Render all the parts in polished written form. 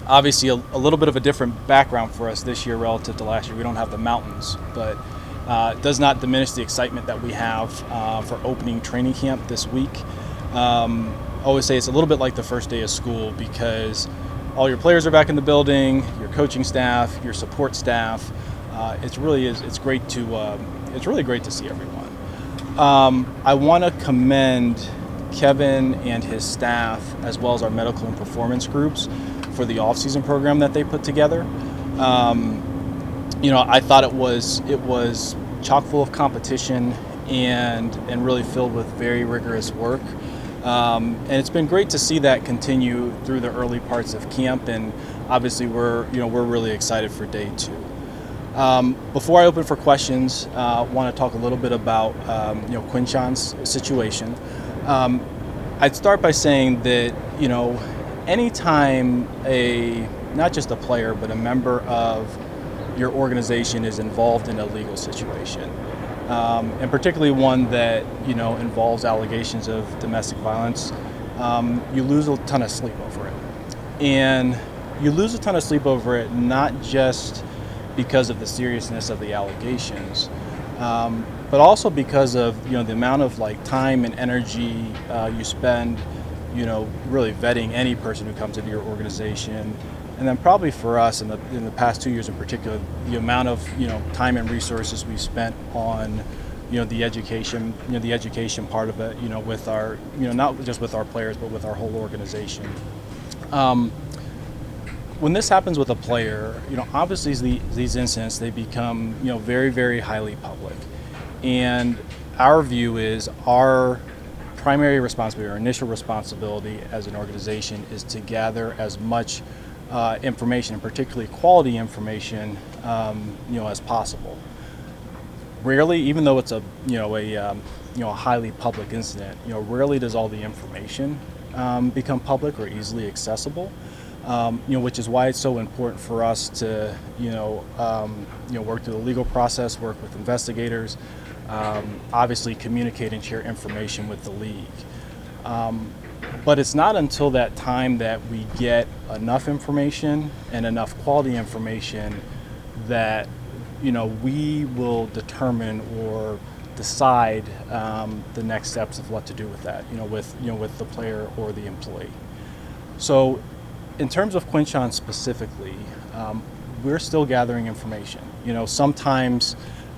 obviously a little bit of a different background for us this year relative to last year. We don't have the mountains, but it does not diminish the excitement that we have for opening training camp this week. I always say it's a little bit like the first day of school because all your players are back in the building, your coaching staff, your support staff. It's really great to see everyone. I want to commend Kevin and his staff, as well as our medical and performance groups, for the off-season program that they put together. I thought it was chock full of competition and really filled with very rigorous work. And it's been great to see that continue through the early parts of camp. And obviously, we're really excited for day 2. Before I open for questions, I want to talk a little bit about Quinchan's situation. I'd start by saying that anytime not just a player but a member of your organization is involved in a legal situation, and particularly one that involves allegations of domestic violence, you lose a ton of sleep over it. And you lose a ton of sleep over it not just because of the seriousness of the allegations, but also because of the amount of time and energy you spend really vetting any person who comes into your organization. And then probably for us in the past 2 years in particular, the amount of time and resources we spent on the education part of it, with our not just with our players but with our whole organization. When this happens with a player, obviously these incidents, they become very, very highly public. And our view is our primary responsibility, our initial responsibility as an organization, is to gather as much information, and particularly quality information, as possible. Rarely, even though it's a highly public incident, rarely does all the information become public or easily accessible. Which is why it's so important for us to work through the legal process, work with investigators, obviously communicate and share information with the league. But it's not until that time that we get enough information and enough quality information that we will determine or decide the next steps of what to do with that, with the player or the employee. So in terms of Quinchan specifically, we're still gathering information. Sometimes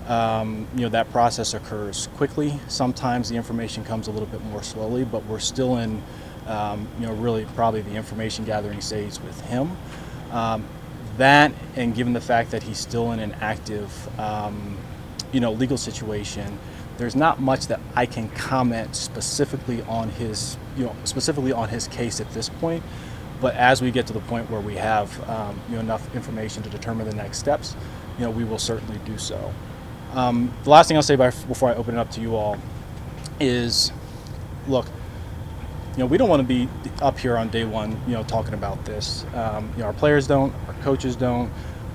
that process occurs quickly. Sometimes the information comes a little bit more slowly, but we're still in really probably the information gathering stage with him. That, and given the fact that he's still in an active legal situation, there's not much that I can comment specifically on his case at this point. But as we get to the point where we have enough information to determine the next steps, we will certainly do so. The last thing I'll say before I open it up to you all is, look, we don't want to be up here on day one, talking about this. Our players don't, our coaches don't,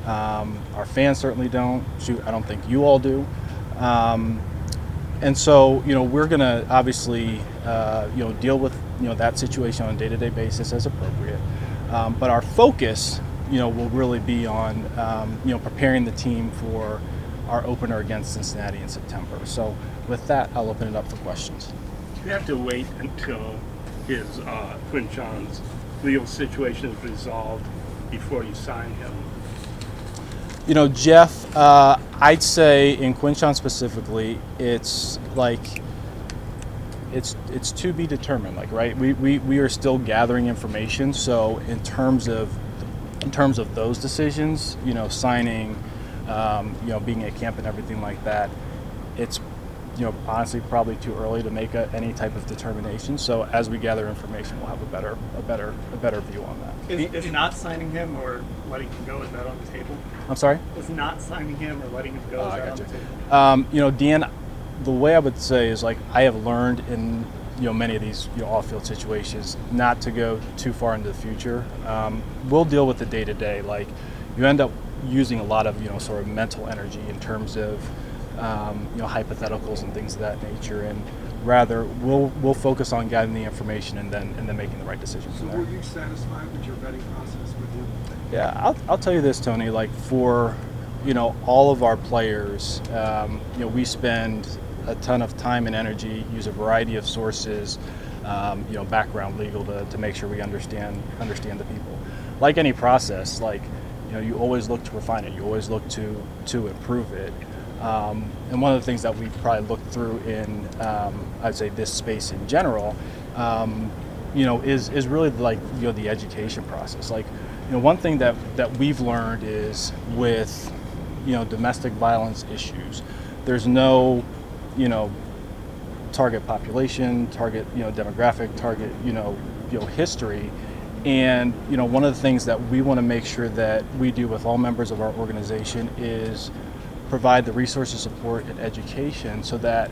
our fans certainly don't. Shoot, I don't think you all do. And so, we're going to obviously, deal with, that situation on a day-to-day basis as appropriate. But our focus, will really be on, preparing the team for our opener against Cincinnati in September. So with that, I'll open it up for questions. You have to wait until his Quinchan's legal situation is resolved before you sign him. Jeff, I'd say in Quinchan specifically, it's to be determined. Right? We are still gathering information. So in terms of those decisions, signing, being at camp and everything like that, it's honestly probably too early to make any type of determination. So as we gather information, we'll have a better view on that. Is not signing him or letting him go, is that on the table? I'm sorry? Is not signing him or letting him go, is that on the table? Dan, the way I would say is I have learned in many of these off-field situations not to go too far into the future. We'll deal with the day-to-day. You end up using a lot of sort of mental energy in terms of hypotheticals and things of that nature, and rather we'll focus on gathering the information and then making the right decision from there. So were you satisfied with your vetting process with him? Yeah, I'll tell you this, Tony. Like for all of our players, we spend a ton of time and energy, use a variety of sources, background legal to make sure we understand the people. Like any process, you always look to refine it. You always look to improve it. And one of the things that we probably look through in, I'd say, this space in general, is really the education process. One thing that we've learned is with, domestic violence issues, there's no, target population, target, demographic, target, history. And, one of the things that we want to make sure that we do with all members of our organization is provide the resources, support, and education so that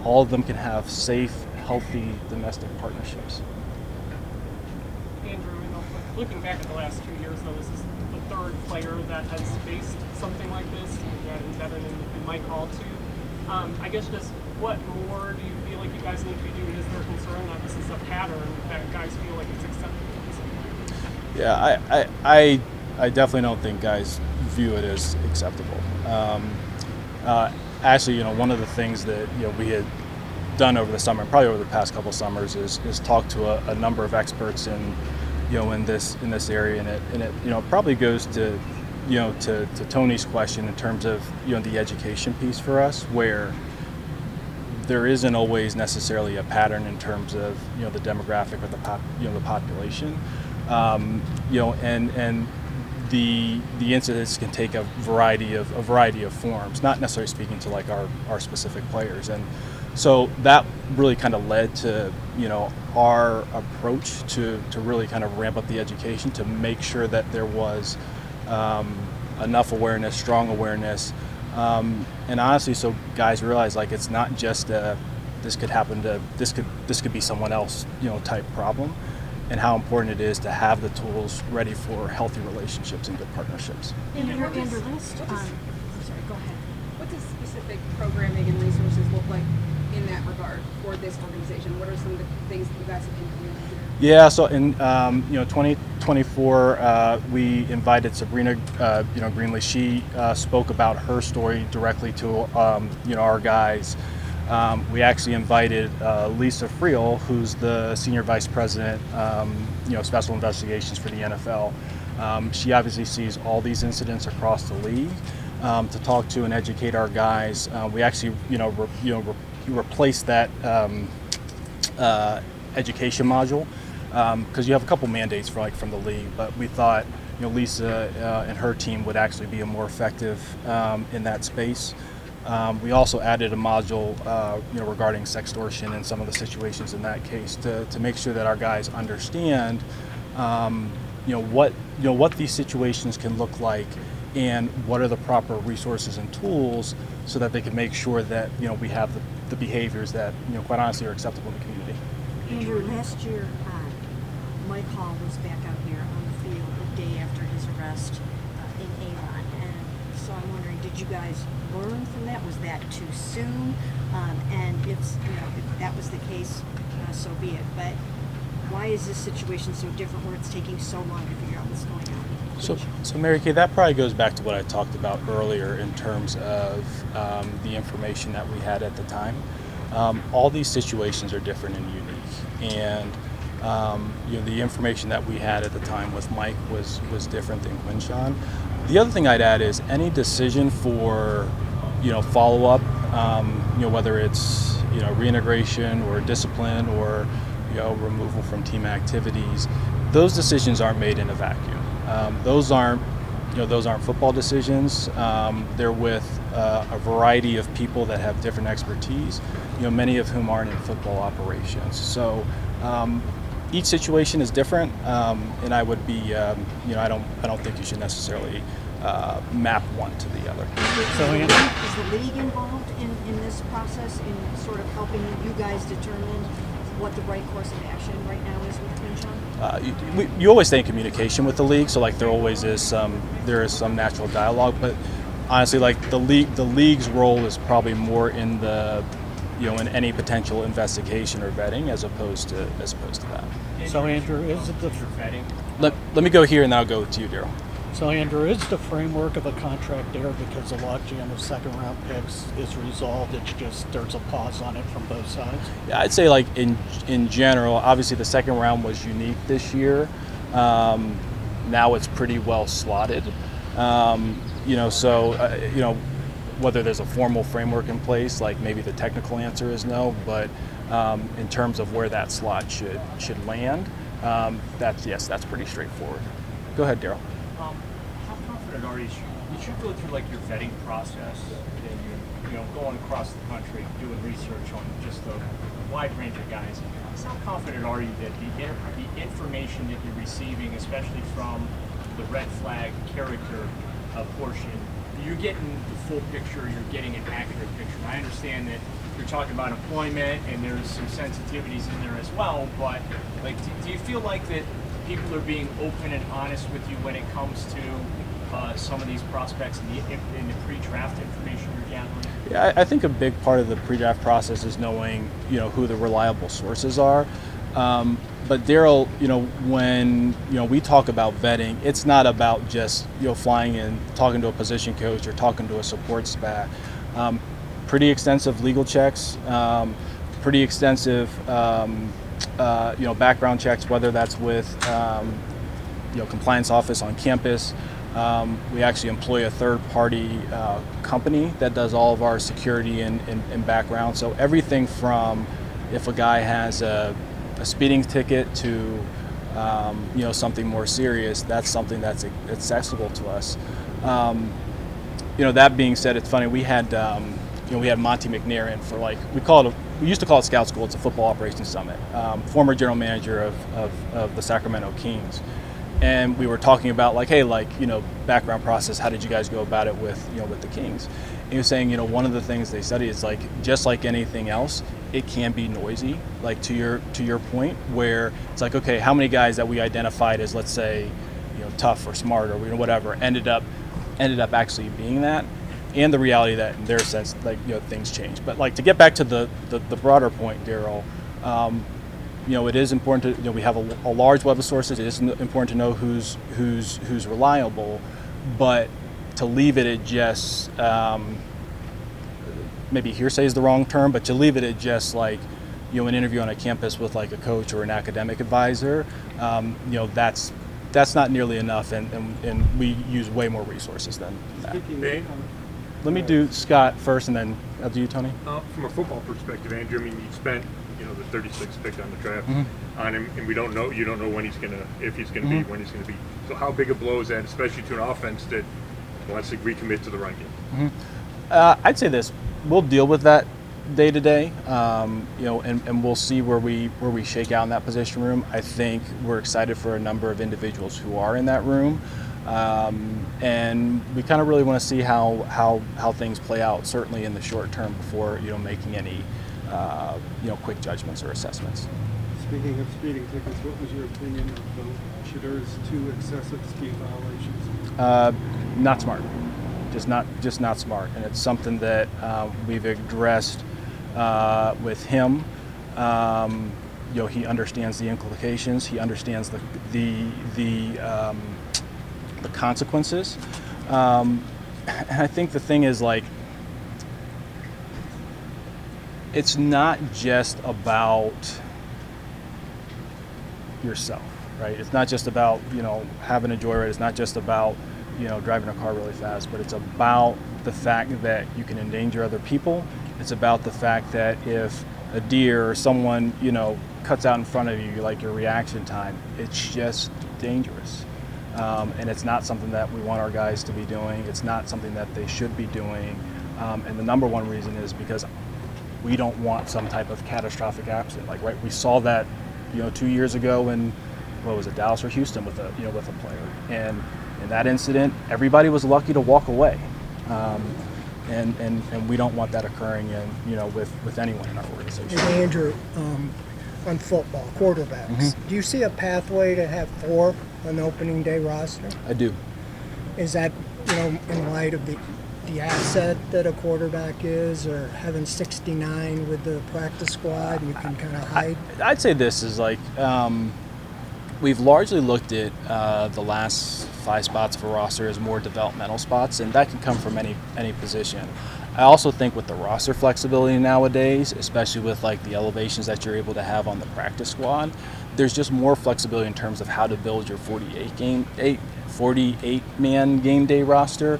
all of them can have safe, healthy domestic partnerships. Andrew, looking back at the last 2 years, though, this is the third player that has faced something like this. You had Devin and Mike Hall, too. I guess just what more do you feel like you guys need to be doing? Is there concern that this is a pattern that guys feel like it's acceptable? Yeah, I definitely don't think guys view it as acceptable. Actually, one of the things that we had done over the summer, probably over the past couple summers, is talk to a number of experts in this area, and it probably goes to to Tony's question in terms of the education piece for us, where there isn't always necessarily a pattern in terms of the demographic or the population, and the incidents can take a variety of forms, not necessarily speaking to our specific players. And so that really kind of led to our approach to really kind of ramp up the education to make sure that there was enough awareness, strong awareness, and honestly, so guys realize it's not just this could be someone else type problem, and how important it is to have the tools ready for healthy relationships and good partnerships. Andrew, sorry, go ahead. What does specific programming and resources look like in that regard for this organization? What are some of the things that you guys have implemented here? Yeah, so in 2024, we invited Sabrina Greenlee. She spoke about her story directly to our guys. We actually invited Lisa Friel, who's the Senior Vice President, Special Investigations for the NFL. She obviously sees all these incidents across the league to talk to and educate our guys. We actually, replaced that education module because you have a couple mandates from the league, but we thought Lisa and her team would actually be more effective in that space. We also added a module, regarding sextortion and some of the situations in that case to make sure that our guys understand, what these situations can look like and what are the proper resources and tools so that they can make sure that we have the behaviors that quite honestly are acceptable in the community. Andrew, last year, Mike Hall was back out here on the field the day after his arrest in Avon, and so I'm wondering, did you guys learn from that? Was that too soon? And if that was the case, so be it. But why is this situation so different where it's taking so long to figure out what's going on? So Mary Kay, that probably goes back to what I talked about earlier in terms of the information that we had at the time. All these situations are different and unique, and the information that we had at the time with Mike was different than Quinchan. The other thing I'd add is any decision for follow-up, whether it's reintegration or discipline or removal from team activities, those decisions aren't made in a vacuum. Those aren't football decisions. They're with a variety of people that have different expertise, many of whom aren't in football operations. So each situation is different, and I would be, I don't think you should necessarily map one to the other. Is the league involved in this process in sort of helping you guys determine what the right course of action right now is with Quinchan? You always stay in communication with the league, so there always is some natural dialogue. But honestly, the league's role is probably more in the in any potential investigation or vetting as opposed to that. So Andrew, is it the Let me go here and then I'll go to you, Daryl. So Andrew, is the framework of the contract there because the logjam of second round picks is resolved? It's just there's a pause on it from both sides. Yeah, I'd say like in general, obviously the second round was unique this year. Now it's pretty well slotted. Whether there's a formal framework in place, like maybe the technical answer is no, but in terms of where that slot should land, that's pretty straightforward. Go ahead, Daryl. How confident are you? You should go through like your vetting process, and you're going across the country doing research on just a wide range of guys. How confident are you that the information that you're receiving, especially from the red flag character portion, you're getting the full picture, you're getting an accurate picture? I understand that you're talking about employment and there's some sensitivities in there as well, but like, do you feel like that people are being open and honest with you when it comes to some of these prospects in the pre-draft information you're gathering? Yeah, I think a big part of the pre-draft process is knowing, who the reliable sources are. But Daryl, when we talk about vetting, it's not about just flying in, talking to a position coach or talking to a support staff. Pretty extensive legal checks, pretty extensive background checks, whether that's with compliance office on campus. We actually employ a third-party company that does all of our security and background. So everything from if a guy has a speeding ticket to something more serious, that's something that's accessible to us. That being said, it's funny, we had Monty McNair in for we used to call it Scout School. It's a football operations summit. Former general manager of the Sacramento Kings. And we were talking about background process. How did you guys go about it with the Kings? And he was saying, one of the things they study is just like anything else, it can be noisy. Like to your point, where it's like, okay, how many guys that we identified as, let's say, tough or smart or whatever, ended up actually being that, and the reality that in their sense, things change. But to get back to the broader point, Daryl. It is important to we have a large web of sources. It is important to know who's reliable, but to leave it at just maybe hearsay is the wrong term, but to leave it at just an interview on a campus with a coach or an academic advisor, that's not nearly enough, and we use way more resources than that. Let me do Scott first, and then I'll do you, Tony. From a football perspective, Andrew, you spent the 36th pick on the draft on him, and you don't know when he's gonna, if he's gonna be, when he's gonna be. So how big a blow is that, especially to an offense that wants to recommit to the run game? I'd say this: we'll deal with that day to day, and we'll see where we shake out in that position room. I think we're excited for a number of individuals who are in that room. And we kind of really want to see how things play out, certainly in the short term, before making any quick judgments or assessments. Speaking of speeding tickets, what was your opinion of Shadur's 2 excessive speed violations? Not smart, just not smart, and it's something that we've addressed with him. He understands the implications. He understands the consequences. And I think the thing is, it's not just about yourself, right? It's not just about, having a joyride. It's not just about, driving a car really fast, but it's about the fact that you can endanger other people. It's about the fact that if a deer or someone, cuts out in front of you, your reaction time, it's just dangerous. And it's not something that we want our guys to be doing. It's not something that they should be doing. And the number one reason is because we don't want some type of catastrophic accident. We saw that, 2 years ago in, what was it, Dallas or Houston with a player. And in that incident, everybody was lucky to walk away. And we don't want that occurring with anyone in our organization. And Andrew, on football, quarterbacks, do you see a pathway to have 4 on the opening day roster? I do. Is that, in light of the the asset that a quarterback is, or having 69 with the practice squad, you can kind of hide? I'd say this is like we've largely looked at the last 5 spots of a roster as more developmental spots, and that can come from any position. I also think with the roster flexibility nowadays, especially with like the elevations that you're able to have on the practice squad, there's just more flexibility in terms of how to build your 48-man game day roster,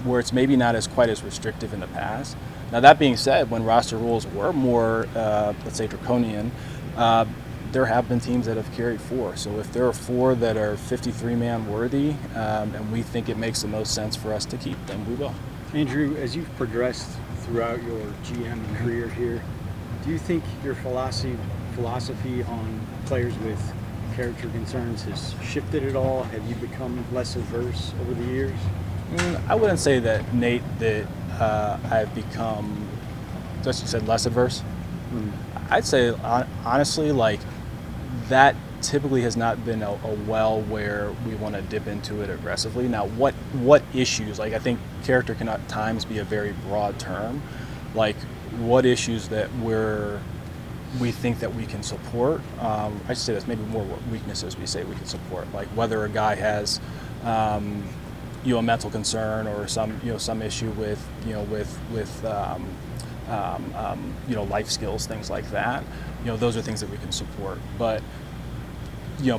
where it's maybe not as quite as restrictive in the past. Now that being said, when roster rules were more, let's say, draconian, there have been teams that have carried 4. So if there are 4 that are 53-man worthy, and we think it makes the most sense for us to keep them, we will. Andrew, as you've progressed throughout your GM career here, do you think your philosophy on players with character concerns has shifted at all? Have you become less averse over the years? I wouldn't say that, Nate, that I've become, just you said, less adverse. I'd say, honestly, like, that typically has not been a well where we want to dip into it aggressively. Now, what issues, like, I think character can at times be a very broad term. Like, what issues that we think that we can support. I should say that's maybe more weaknesses we say we can support. Like whether a guy has, a mental concern or some issue with, life skills, things like that. Those are things that we can support. But,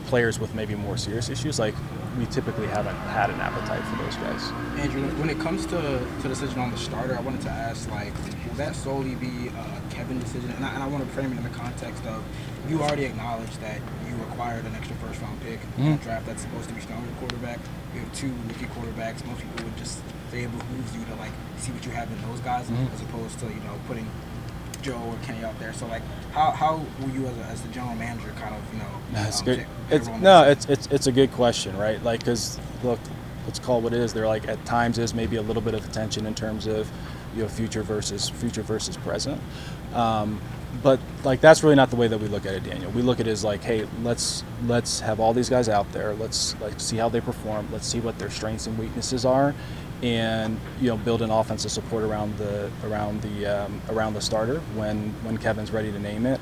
players with maybe more serious issues, like we typically haven't had an appetite for those guys. Andrew, when it comes to the decision on the starter, I wanted to ask, like, will that solely be a Kevin decision? And I want to frame it in the context of, you already acknowledged that you acquired an extra first-round pick in the draft that's supposed to be stronger quarterback. You have 2 rookie quarterbacks. Most people would just say it behooves you to, like, see what you have in those guys as opposed to, putting Joe or Kenny out there. So, like, how will you as the general manager kind of, That's good. It's a good question, right? Like, because look, let's call it what it is. There, like, at times is maybe a little bit of attention in terms of, future versus present. But like, that's really not the way that we look at it, Daniel. We look at it as like, hey, let's have all these guys out there. Let's see how they perform. Let's see what their strengths and weaknesses are, and build an offensive support around the starter when Kevin's ready to name it.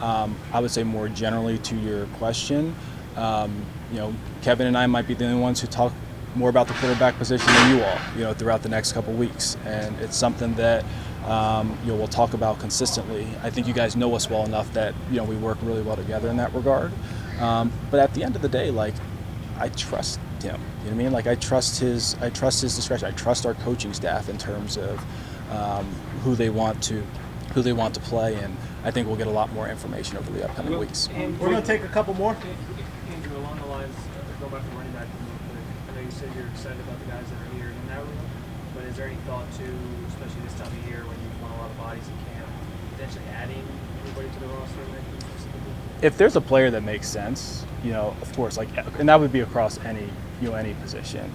I would say more generally to your question, Kevin and I might be the only ones who talk more about the quarterback position than you all, throughout the next couple weeks, and it's something that we'll talk about consistently. I think you guys know us well enough that we work really well together in that regard. But at the end of the day, like, I trust him. You know what I mean? Like, I trust his discretion. I trust our coaching staff in terms of who they want to play, and I think we'll get a lot more information over the upcoming weeks. We're going to take a couple more. Andrew, along the lines, go back to running back real quick. I know you said you're excited about the guys that are here in that room, but is there any thought to, especially this time of year when you've won a lot of bodies in camp, potentially adding anybody to the roster? If there's a player that makes sense, of course, like, and that would be across any position.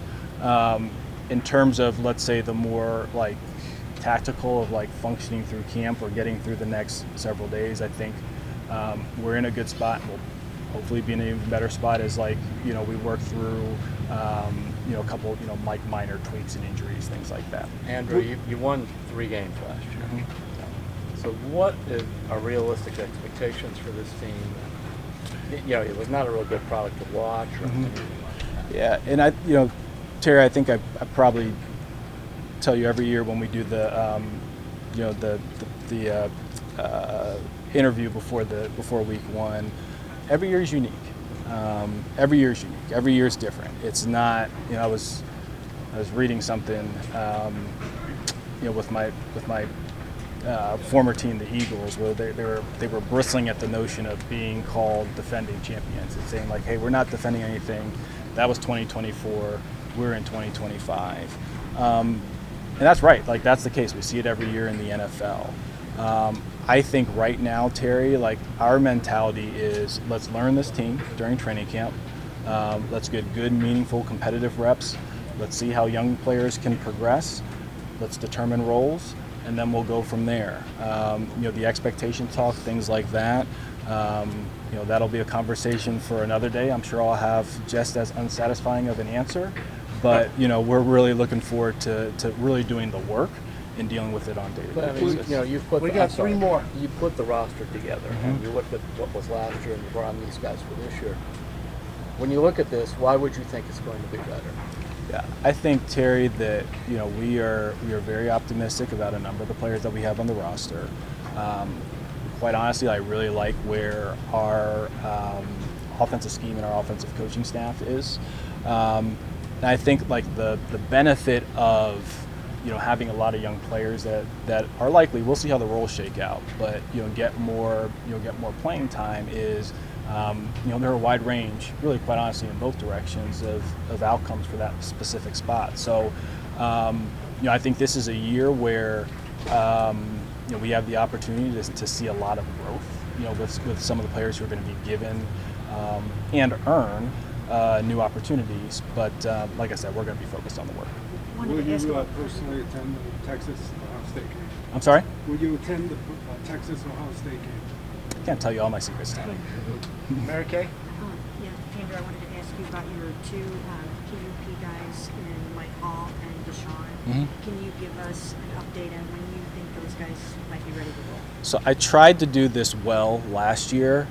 In terms of, let's say, the more like tactical of like functioning through camp or getting through the next several days, I think we're in a good spot, and we'll hopefully be in an even better spot as like we work through a couple minor tweaks and injuries, things like that. Andrew, you won 3 games last year. So what are realistic expectations for this team? It was not a real good product to watch. Yeah, and Terry, I think I probably tell you every year when we do the interview before week 1. Every year is unique. Every year is unique. Every year is different. It's not. I was reading something. With my former team, the Eagles, where they were bristling at the notion of being called defending champions and saying like, hey, we're not defending anything. That was 2024. We're in 2025. And that's right. Like, that's the case. We see it every year in the NFL. I think right now, Terry, like, our mentality is let's learn this team during training camp. Let's get good, meaningful, competitive reps. Let's see how young players can progress. Let's determine roles, and then we'll go from there. The expectation talk, things like that, that'll be a conversation for another day. I'm sure I'll have just as unsatisfying of an answer, but we're really looking forward to really doing the work and dealing with it on a But I day-to-day mean, basis. you've put. We I'm got sorry, three more. You put the roster together, and you look at what was last year, and you brought on these guys for this year. When you look at this, why would you think it's going to be better? Yeah, I think, Terry, that we are very optimistic about a number of the players that we have on the roster. Quite honestly, I really like where our offensive scheme and our offensive coaching staff is. And I think like the benefit of having a lot of young players that are likely, we'll see how the roles shake out, but get more playing time is there are a wide range, really quite honestly, in both directions of outcomes for that specific spot. So I think this is a year where we have the opportunity to see a lot of growth with some of the players who are going to be given and earn new opportunities. But like I said, we're going to be focused on the work. Will you personally attend the Texas-Ohio State game? I'm sorry? Will you attend the Texas-Ohio State game? I can't tell you all my secrets, Tommy. Mary Kay? Yeah, Andrew, I wanted to ask you about your two PUP guys in Mike Hall and Deshaun. Can you give us an update on when you think those guys might be ready to roll? So I tried to do this well last year,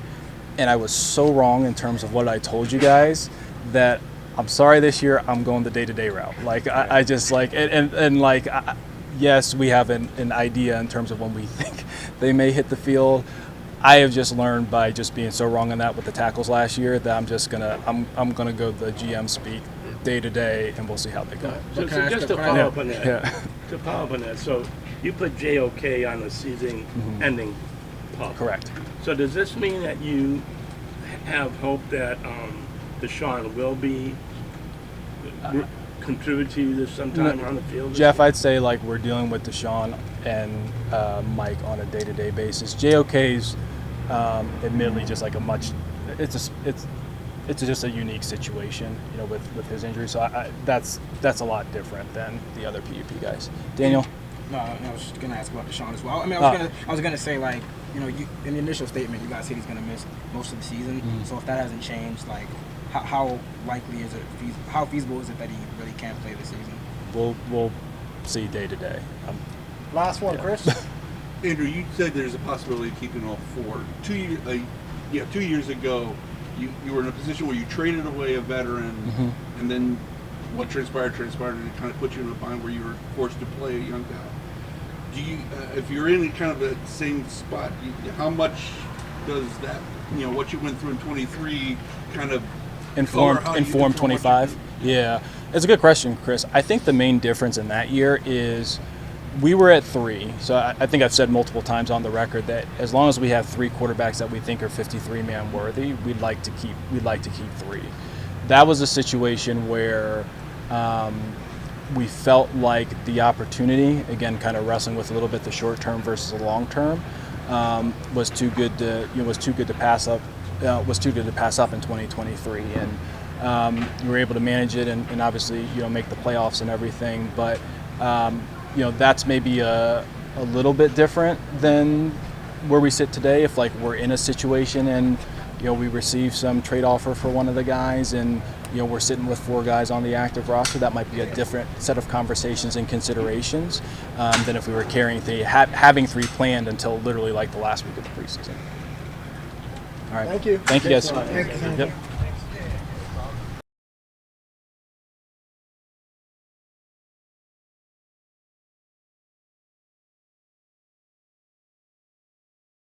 and I was so wrong in terms of what I told you guys that I'm sorry this year I'm going the day-to-day route. Like I just like and like yes, we have an idea in terms of when we think they may hit the field. I have just learned by just being so wrong on that with the tackles last year that I'm gonna go the GM speak day to day, and we'll see how they go. So just to follow up on that, so you put JOK on the season-ending pup. Correct. So does this mean that you have hope that Deshaun will be contribute to you this sometime on the field? Jeff, I'd say like we're dealing with Deshaun and Mike on a day-to-day basis. JOK's admittedly just like it's just a unique situation, with his injury. So that's a lot different than the other PUP guys. Daniel. No, I was just gonna ask about Deshaun as well. I mean, I was gonna say like, in the initial statement, you guys said he's gonna miss most of the season. So if that hasn't changed, like, how likely is it? How feasible is it that he really can't play this season? We'll see day to day. Last one, Chris. Andrew, you said there's a possibility of keeping all four. 2 years ago, you were in a position where you traded away a veteran, and then what transpired, and it kind of put you in a bind where you were forced to play a young guy. Do you, if you're in kind of the same spot, how much does that, what you went through in 23 kind of inform 25? Yeah, it's a good question, Chris. I think the main difference in that year is we were at 3. So I think I've said multiple times on the record that as long as we have 3 quarterbacks that we think are 53-man worthy, we'd like to keep 3. That was a situation where we felt like the opportunity, again, kind of wrestling with a little bit the short term versus the long term, was too good to pass up. Was too good to pass up in 2023, and we were able to manage it and obviously make the playoffs and everything. But that's maybe a little bit different than where we sit today. If like we're in a situation and we receive some trade offer for one of the guys, and we're sitting with 4 guys on the active roster, that might be a different set of conversations and considerations than if we were having 3 planned until literally like the last week of the preseason. All right. Thank you. Thank you guys. Thank you. Yep.